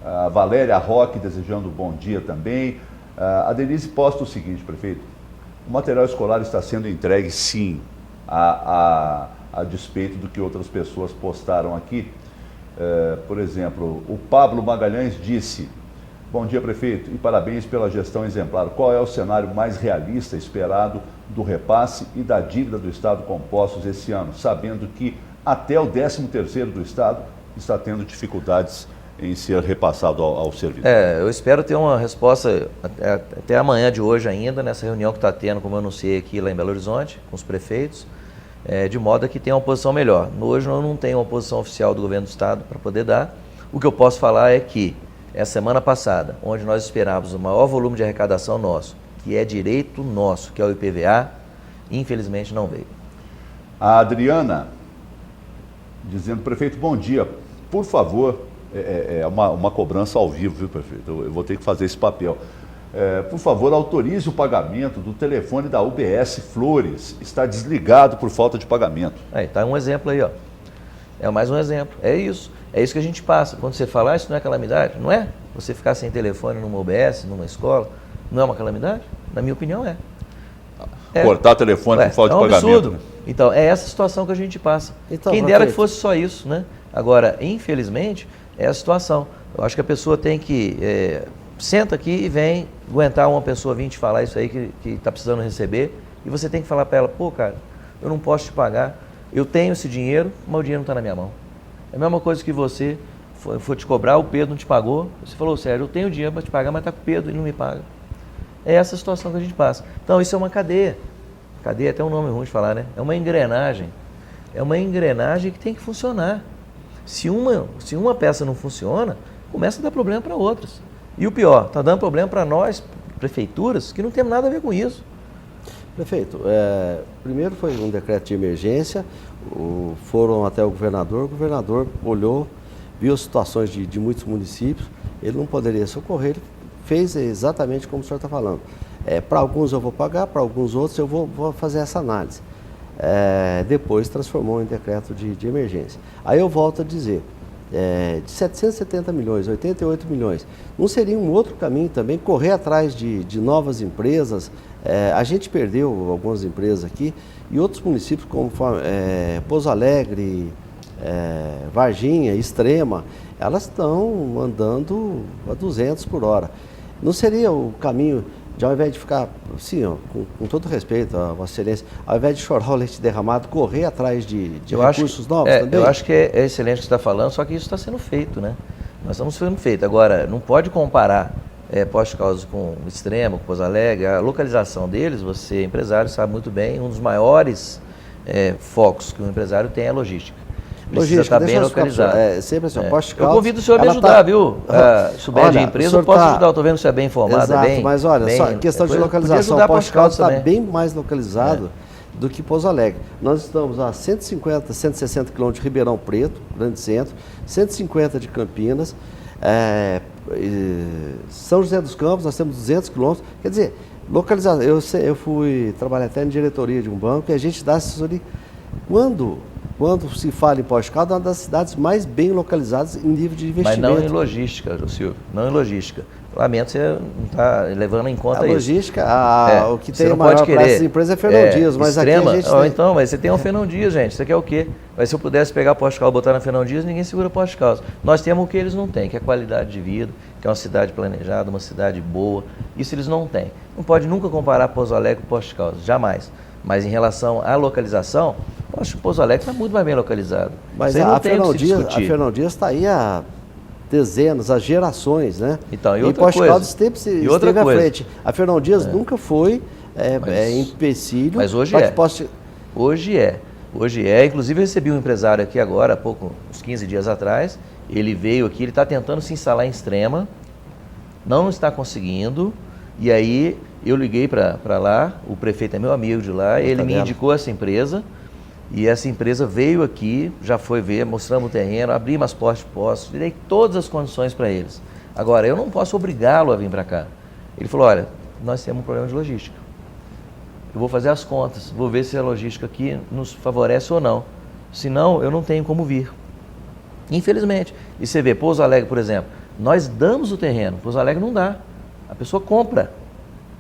A Valéria Roque desejando bom dia também. A Denise posta o seguinte, prefeito: o material escolar está sendo entregue, sim, a despeito do que outras pessoas postaram aqui. Por exemplo, o Pablo Magalhães disse: bom dia, prefeito, e parabéns pela gestão exemplar. Qual é o cenário mais realista esperado do repasse e da dívida do Estado com Poços esse ano, sabendo que até o 13º do Estado está tendo dificuldades em ser repassado ao servidor? Eu espero ter uma resposta até amanhã de hoje ainda, nessa reunião que está tendo, como eu anunciei aqui lá em Belo Horizonte, com os prefeitos, de modo que tenha uma posição melhor. Hoje eu não tenho uma posição oficial do governo do Estado para poder dar. O que eu posso falar é que, essa semana passada, onde nós esperávamos o maior volume de arrecadação nosso, que é direito nosso, que é o IPVA, infelizmente não veio. A Adriana, dizendo: prefeito, bom dia, por favor... É uma cobrança ao vivo, viu, prefeito? Eu vou ter que fazer esse papel. Por favor, autorize o pagamento do telefone da UBS Flores. Está desligado por falta de pagamento. Aí, está um exemplo aí, ó. É mais um exemplo. É isso que a gente passa. Quando você fala, isso não é calamidade, não é? Você ficar sem telefone numa UBS, numa escola, não é uma calamidade? Na minha opinião, é. Cortar telefone por falta de pagamento. Absurdo. Né? Então, é essa situação que a gente passa. Então, quem dera que fosse só isso, né? Agora, infelizmente, é a situação. Eu acho que a pessoa tem que... senta aqui e vem aguentar uma pessoa vir te falar isso aí que está precisando receber, e você tem que falar para ela: pô, cara, eu não posso te pagar, eu tenho esse dinheiro, mas o dinheiro não está na minha mão. É a mesma coisa que você for te cobrar, o Pedro não te pagou, você falou: sério, eu tenho dinheiro para te pagar, mas está com o Pedro e não me paga. É essa situação que a gente passa. Então, isso é uma cadeia. Cadeia é até um nome ruim de falar, né? É uma engrenagem. É uma engrenagem que tem que funcionar. Se uma peça não funciona, começa a dar problema para outras. E o pior, está dando problema para nós, prefeituras, que não temos nada a ver com isso. Prefeito, primeiro foi um decreto de emergência, foram até o governador olhou, viu situações de muitos municípios, ele não poderia socorrer, ele fez exatamente como o senhor está falando. Para alguns eu vou pagar, para alguns outros eu vou fazer essa análise. Depois transformou em decreto de emergência. Aí eu volto a dizer, de 770 milhões, 88 milhões, não seria um outro caminho também correr atrás de novas empresas? A gente perdeu algumas empresas aqui e outros municípios como Pouso Alegre, Varginha, Extrema, elas estão andando a 200 por hora. Não seria o caminho de, ao invés de ficar, assim, ó, com todo respeito a Vossa Excelência, ao invés de chorar o leite derramado, correr atrás de recursos novos também? Eu acho que é excelente o que você está falando, só que isso está sendo feito, né? Nós estamos sendo feito. Agora, não pode comparar Posto Caldas com Extrema, com Pouso Alegre. A localização deles, você, empresário, sabe muito bem, um dos maiores focos que o empresário tem é a logística. Precisa estar bem localizado. Sempre assim, Posto Caldas, eu convido o senhor a me ajudar, viu? Souber de empresa, eu posso ajudar. Eu estou vendo que você é bem informado. Exato, mas olha, só questão de localização, o Posto Caldas está bem mais localizado do que Pouso Alegre. Nós estamos a 150, 160 quilômetros de Ribeirão Preto, grande centro, 150 de Campinas, São José dos Campos, nós temos 200 quilômetros. Quer dizer, localização. Eu fui trabalhar até em diretoria de um banco e a gente dá assessoria. Quando se fala em Posto Caldas, é uma das cidades mais bem localizadas em nível de investimento. Mas não em logística, Silvio, não em logística. Lamento, você não está levando em conta isso. A logística, o que tem maior para essas empresas é Fernão Dias, mas Extrema, aqui a gente Então, mas você tem um Fernão Dias, gente, você quer o quê? Mas se eu pudesse pegar Posto Caldas e botar na Fernão Dias, ninguém segura Posto Caldas. Nós temos o que eles não têm, que é qualidade de vida, que é uma cidade planejada, uma cidade boa. Isso eles não têm. Não pode nunca comparar Pouso Alegre com Posto Caldas, jamais. Mas em relação à localização, eu acho que o Pouso Alegre está muito mais bem localizado. Mas a Fernão Dias está aí há dezenas, há gerações, né? Então, e outra Posto coisa. Caldas esteve à frente. A Fernão Dias nunca foi empecilho. Mas hoje Hoje é. Inclusive, eu recebi um empresário aqui agora, há pouco, uns 15 dias atrás. Ele veio aqui, ele está tentando se instalar em Extrema, não está conseguindo. E aí, eu liguei para lá, o prefeito é meu amigo de lá, ele me indicou essa empresa. E essa empresa veio aqui, já foi ver, mostramos o terreno, abrimos as portas de postos, dei todas as condições para eles. Agora, eu não posso obrigá-lo a vir para cá. Ele falou, olha, nós temos um problema de logística. Eu vou fazer as contas, vou ver se a logística aqui nos favorece ou não. Senão, eu não tenho como vir. Infelizmente. E você vê, Pouso Alegre, por exemplo, nós damos o terreno, Pouso Alegre não dá. A pessoa compra,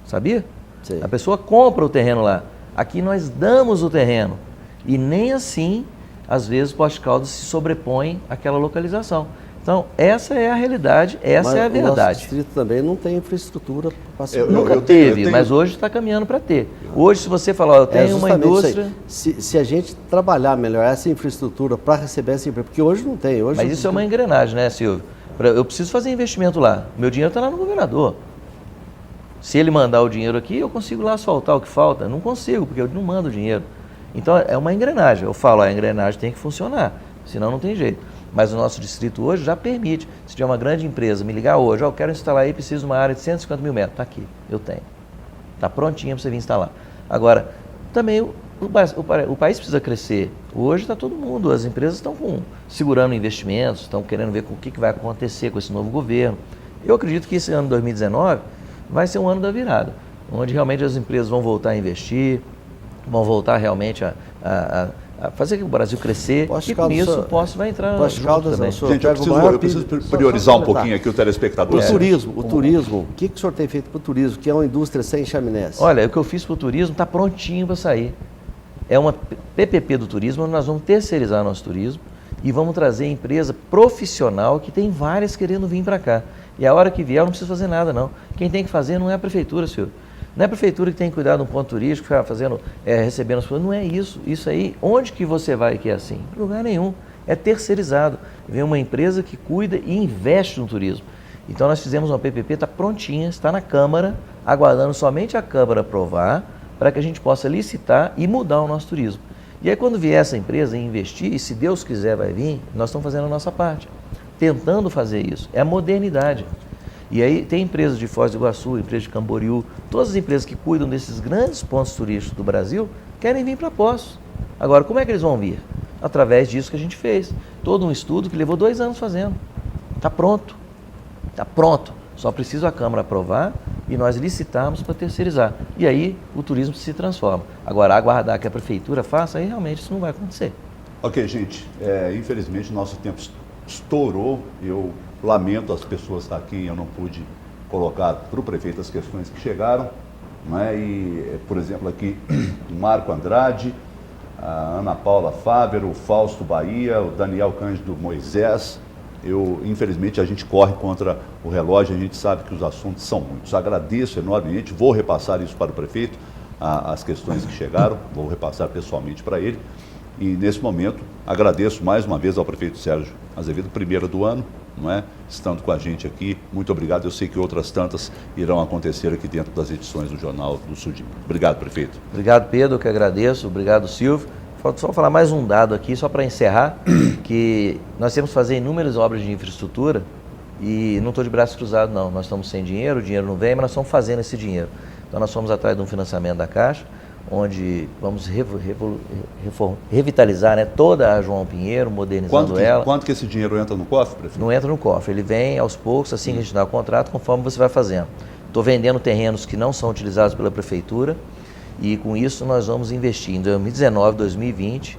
sabia? Sim. A pessoa compra o terreno lá. Aqui nós damos o terreno. E nem assim, às vezes, Posto Caldas se sobrepõe àquela localização. Então, essa é a realidade, essa é a verdade. O nosso distrito também não tem infraestrutura para Nunca teve, mas hoje está caminhando para ter. Hoje, se você falar, eu tenho uma indústria... Se a gente trabalhar melhor essa infraestrutura para receber essa empresa, porque hoje não tem. Mas isso é uma engrenagem, né, Silvio? Eu preciso fazer investimento lá. Meu dinheiro está lá no governador. Se ele mandar o dinheiro aqui, eu consigo lá asfaltar o que falta. Não consigo, porque eu não mando o dinheiro. Então, é uma engrenagem. Eu falo, a engrenagem tem que funcionar, senão não tem jeito. Mas o nosse distrito hoje já permite. Se tiver uma grande empresa me ligar hoje, eu quero instalar aí, preciso de uma área de 150 mil metros. Está aqui, eu tenho. Está prontinha para você vir instalar. Agora, também o país precisa crescer. Hoje está todo mundo, as empresas estão segurando investimentos, estão querendo ver o que vai acontecer com esse novo governo. Eu acredito que esse ano 2019 vai ser um ano da virada, onde realmente as empresas vão voltar a investir, vão voltar realmente a fazer o Brasil crescer, e com isso o Posto vai entrar junto também. Gente, eu preciso priorizar um pouquinho aqui o telespectador. O turismo, o que o senhor tem feito para o turismo, que é uma indústria sem chaminés? Olha, o que eu fiz para o turismo está prontinho para sair. É uma PPP do turismo, onde nós vamos terceirizar nosso turismo e vamos trazer empresa profissional, que tem várias querendo vir para cá. E a hora que vier, eu não preciso fazer nada, não. Quem tem que fazer não é a prefeitura, senhor. Não é a prefeitura que tem que cuidar de um ponto turístico, ficar fazendo, recebendo as pessoas. Não é isso. Isso aí, onde que você vai que é assim? Em lugar nenhum. É terceirizado. Vem uma empresa que cuida e investe no turismo. Então nós fizemos uma PPP, está prontinha, está na Câmara, aguardando somente a Câmara aprovar, para que a gente possa licitar e mudar o nosso turismo. E aí quando vier essa empresa investir, e se Deus quiser vai vir, nós estamos fazendo a nossa parte, tentando fazer isso. É a modernidade. E aí tem empresas de Foz do Iguaçu, empresas de Camboriú, todas as empresas que cuidam desses grandes pontos turísticos do Brasil querem vir para Poços. Agora, como é que eles vão vir? Através disso que a gente fez. Todo um estudo que levou 2 anos fazendo. Está pronto. Está pronto. Só precisa a Câmara aprovar e nós licitarmos para terceirizar. E aí o turismo se transforma. Agora, aguardar que a Prefeitura faça, aí realmente isso não vai acontecer. Ok, gente. Infelizmente, nosso tempo estourou. Eu lamento as pessoas a quem eu não pude colocar para o prefeito as questões que chegaram. Né? E, por exemplo, aqui o Marco Andrade, a Ana Paula Fáber, o Fausto Bahia, o Daniel Cândido Moisés. Infelizmente, a gente corre contra o relógio, a gente sabe que os assuntos são muitos. Agradeço enormemente, vou repassar isso para o prefeito, as questões que chegaram, vou repassar pessoalmente para ele. E, nesse momento, agradeço mais uma vez ao prefeito Sérgio Azevedo, primeiro do ano, não é? Estando com a gente aqui. Muito obrigado. Eu sei que outras tantas irão acontecer aqui dentro das edições do Jornal do Sul de Minas. Obrigado, prefeito. Obrigado, Pedro, eu que agradeço. Obrigado, Silvio. Falta só falar mais um dado aqui, só para encerrar, que nós temos que fazer inúmeras obras de infraestrutura e não estou de braços cruzados, não. Nós estamos sem dinheiro, o dinheiro não vem, mas nós estamos fazendo esse dinheiro. Então, nós fomos atrás de um financiamento da Caixa, onde vamos revitalizar, né, toda a João Pinheiro, modernizando ela. Quanto que esse dinheiro entra no cofre, prefeito? Não entra no cofre, ele vem aos poucos, assim que a gente dá o contrato, conforme você vai fazendo. Estou vendendo terrenos que não são utilizados pela Prefeitura e com isso nós vamos investir em 2019, 2020,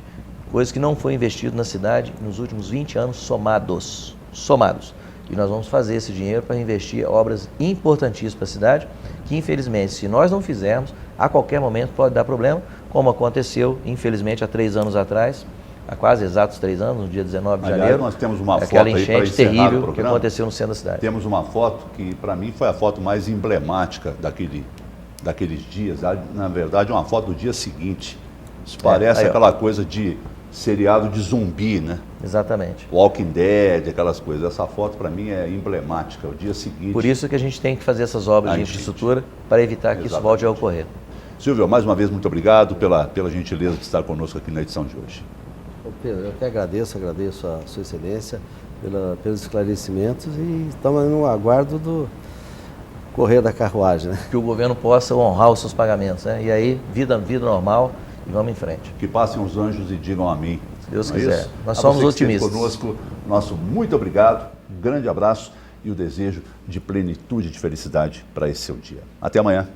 coisas que não foi investido na cidade nos últimos 20 anos somados. E nós vamos fazer esse dinheiro para investir em obras importantíssimas para a cidade, que infelizmente, se nós não fizermos, a qualquer momento pode dar problema, como aconteceu, infelizmente, há 3 anos atrás, há quase exatos 3 anos, no dia 19 de janeiro. Nós temos uma foto aquela aí para enchente encerrar terrível o programa. que aconteceu no centro da cidade. Temos uma foto que, para mim, foi a foto mais emblemática daqueles dias. Na verdade, uma foto do dia seguinte. Isso parece aquela coisa de seriado de zumbi, né? Exatamente. Walking Dead, aquelas coisas. Essa foto, para mim, é emblemática. O dia seguinte. Por isso que a gente tem que fazer essas obras de infraestrutura para evitar que isso volte a ocorrer. Silvio, mais uma vez, muito obrigado pela gentileza de estar conosco aqui na edição de hoje. Pedro, eu que agradeço a Sua Excelência pelos esclarecimentos e estamos no aguardo do correr da carruagem, né? Que o governo possa honrar os seus pagamentos, né? E aí, vida normal e vamos em frente. Que passem os anjos e digam amém. Se Deus Não é quiser. isso? Nós somos você que otimistas. esteve conosco, nosso muito obrigado, um grande abraço e o desejo de plenitude e de felicidade para esse seu dia. Até amanhã.